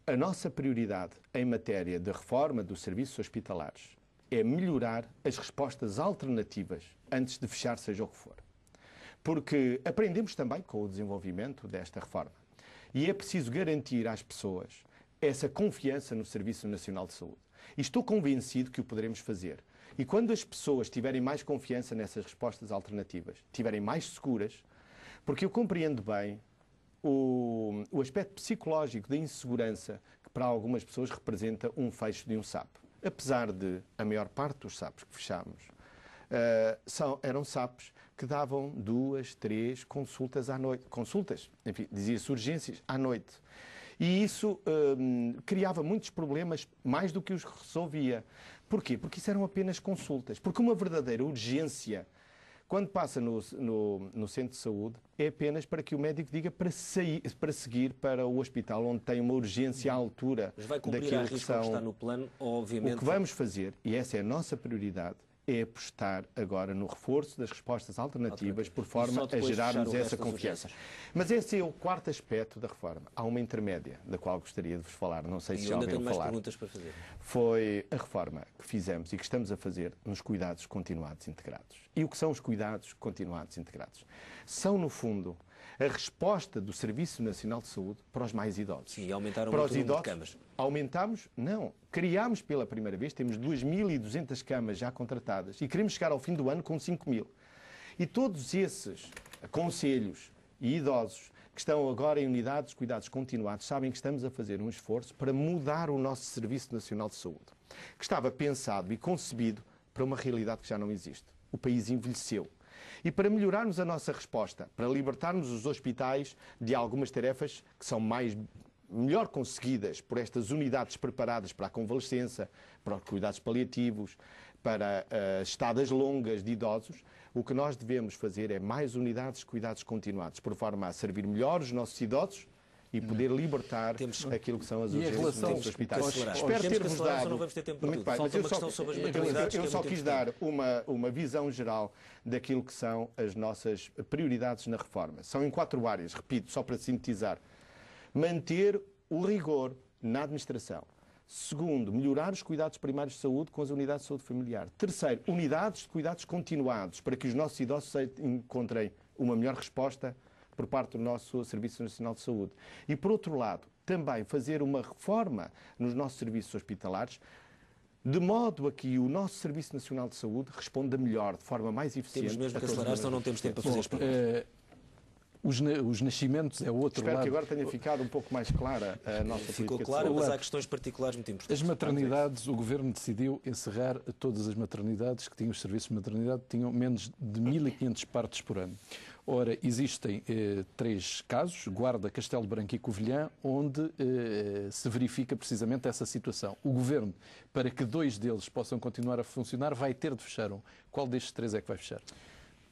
a nossa prioridade em matéria de reforma dos serviços hospitalares é melhorar as respostas alternativas antes de fechar seja o que for. Porque aprendemos também com o desenvolvimento desta reforma. E é preciso garantir às pessoas essa confiança no Serviço Nacional de Saúde. E estou convencido que o poderemos fazer. E quando as pessoas tiverem mais confiança nessas respostas alternativas, tiverem mais seguras, porque eu compreendo bem o aspecto psicológico da insegurança que para algumas pessoas representa um fecho de um sapo. Apesar de a maior parte dos sapos que fechámos eram sapos que davam 2, 3 consultas à noite. Consultas, enfim, dizia-se urgências à noite. E isso criava muitos problemas, mais do que os resolvia. Porquê? Porque isso eram apenas consultas. Porque uma verdadeira urgência, quando passa no centro de saúde, é apenas para que o médico diga para seguir para o hospital, onde tem uma urgência à altura Mas vai cumprir a risco que está no plano, obviamente. O que vamos fazer, e essa é a nossa prioridade, é apostar agora no reforço das respostas alternativas por forma a gerarmos essa confiança. Mas esse é o quarto aspecto da reforma. Há uma intermédia, da qual gostaria de vos falar, não sei se já ouviram falar. Eu ainda tenho mais perguntas para fazer. Foi a reforma que fizemos e que estamos a fazer nos cuidados continuados integrados. E o que são os cuidados continuados integrados? São, no fundo, a resposta do Serviço Nacional de Saúde para os mais idosos. Sim, aumentaram para muito os o número idosos, de camas. Aumentámos? Não. Criámos pela primeira vez, temos 2.200 camas já contratadas e queremos chegar ao fim do ano com 5.000. E todos esses conselhos e idosos que estão agora em unidades de cuidados continuados sabem que estamos a fazer um esforço para mudar o nosso Serviço Nacional de Saúde, que estava pensado e concebido para uma realidade que já não existe. O país envelheceu. E para melhorarmos a nossa resposta, para libertarmos os hospitais de algumas tarefas que são melhor conseguidas por estas unidades preparadas para a convalescença, para os cuidados paliativos, para estadas longas de idosos, o que nós devemos fazer é mais unidades de cuidados continuados, por forma a servir melhor os nossos idosos e poder libertar aquilo que são as urgências dos hospitais. Espero ter-vos dado... Não vamos ter tempo para tudo. Bem, Falta uma questão sobre as maternidades. Eu só quis dar uma visão geral daquilo que são as nossas prioridades na reforma. São em 4 áreas, repito, só para sintetizar. Manter o rigor na administração. Segundo, melhorar os cuidados primários de saúde com as unidades de saúde familiar. Terceiro, unidades de cuidados continuados, para que os nossos idosos encontrem uma melhor resposta por parte do nosso Serviço Nacional de Saúde. E, por outro lado, também fazer uma reforma nos nossos serviços hospitalares, de modo a que o nosso Serviço Nacional de Saúde responda melhor, de forma mais eficiente. Temos mesmo que acelerar, senão não temos tempo para fazer as perguntas. Os nascimentos é outro Espero lado. que agora tenha ficado um pouco mais clara a nossa Ficou política claro, de mas saúde. há questões particulares muito importantes. As maternidades, o Governo decidiu encerrar todas as maternidades que tinham os serviços de maternidade, tinham menos de 1.500 partos por ano. Ora, existem 3 casos, Guarda, Castelo Branco e Covilhã, onde se verifica precisamente essa situação. O Governo, para que 2 deles possam continuar a funcionar, vai ter de fechar um. Qual destes 3 é que vai fechar?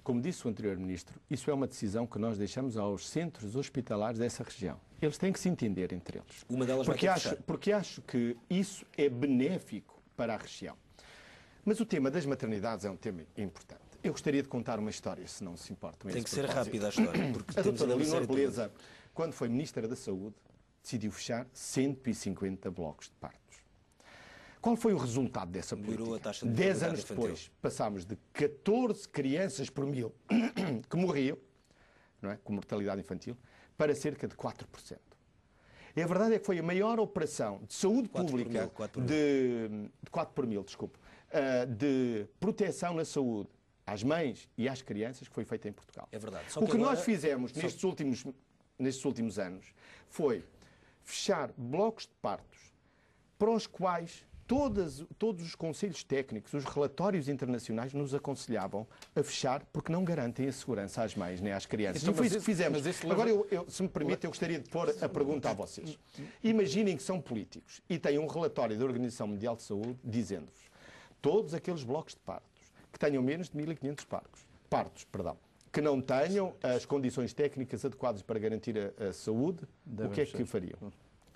Como disse o anterior Ministro, isso é uma decisão que nós deixamos aos centros hospitalares dessa região. Eles têm que se entender entre eles. Uma delas vai ter que fechar. Porque acho que isso é benéfico para a região. Mas o tema das maternidades é um tema importante. Eu gostaria de contar uma história, se não se importa. Tem que ser rápida a história. Porque a doutora Leonor Beleza, quando foi Ministra da Saúde, decidiu fechar 150 blocos de partos. Qual foi o resultado dessa política? 10 anos depois, passámos de 14 crianças por 1000 que morriam, não é, com mortalidade infantil, para cerca de 4%. E a verdade é que foi a maior operação de saúde pública de 4 por 1000, desculpe, de proteção na saúde às mães e às crianças que foi feita em Portugal. É verdade. O que nós fizemos nestes últimos anos foi fechar blocos de partos para os quais todos os conselhos técnicos, os relatórios internacionais nos aconselhavam a fechar porque não garantem a segurança às mães nem às crianças. Então, foi isso que fizemos. Agora, se me permite, eu gostaria de pôr a pergunta a vocês. Imaginem que são políticos e têm um relatório da Organização Mundial de Saúde dizendo-vos todos aqueles blocos de partos que tenham menos de 1.500 partos, que não tenham as condições técnicas adequadas para garantir a saúde, o que é que fariam?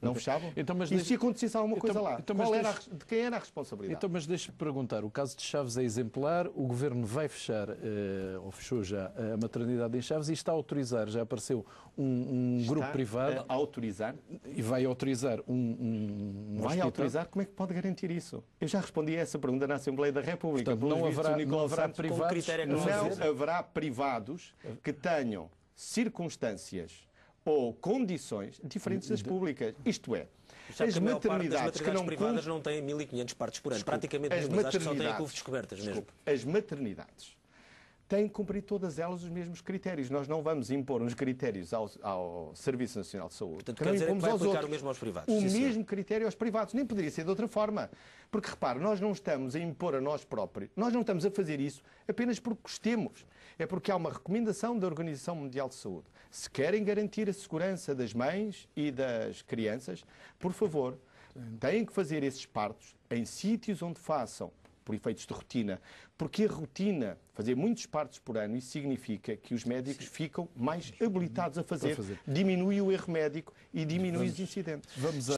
Não fechavam? Então, mas e se acontecesse alguma coisa lá, de quem era a responsabilidade? Então, mas deixe-me perguntar, o caso de Chaves é exemplar, o Governo vai fechar, ou fechou já, a maternidade em Chaves e está a autorizar, já apareceu um grupo privado... a autorizar? E vai autorizar um Vai hospital. autorizar? Como é que pode garantir isso? Eu já respondi a essa pergunta na Assembleia da República. Portanto, não haverá privados... Não haverá privados que tenham circunstâncias ou condições diferentes das públicas. Isto é, as maternidades que não privadas não têm 1.500 partes por ano. Praticamente nenhumas, acho que só têm couves descobertas mesmo. As maternidades têm que cumprir todas elas os mesmos critérios. Nós não vamos impor uns critérios ao Serviço Nacional de Saúde. Portanto, quer dizer que vai aplicar o mesmo aos privados. O mesmo critério aos privados. Nem poderia ser de outra forma. Porque, repare, nós não estamos a impor a nós próprios. Nós não estamos a fazer isso apenas porque gostemos. É porque há uma recomendação da Organização Mundial de Saúde. Se querem garantir a segurança das mães e das crianças, por favor, têm que fazer esses partos em sítios onde façam por efeitos de rotina, porque a rotina, fazer muitos partos por ano, isso significa que os médicos ficam mais habilitados a fazer, diminui o erro médico e diminui os incidentes.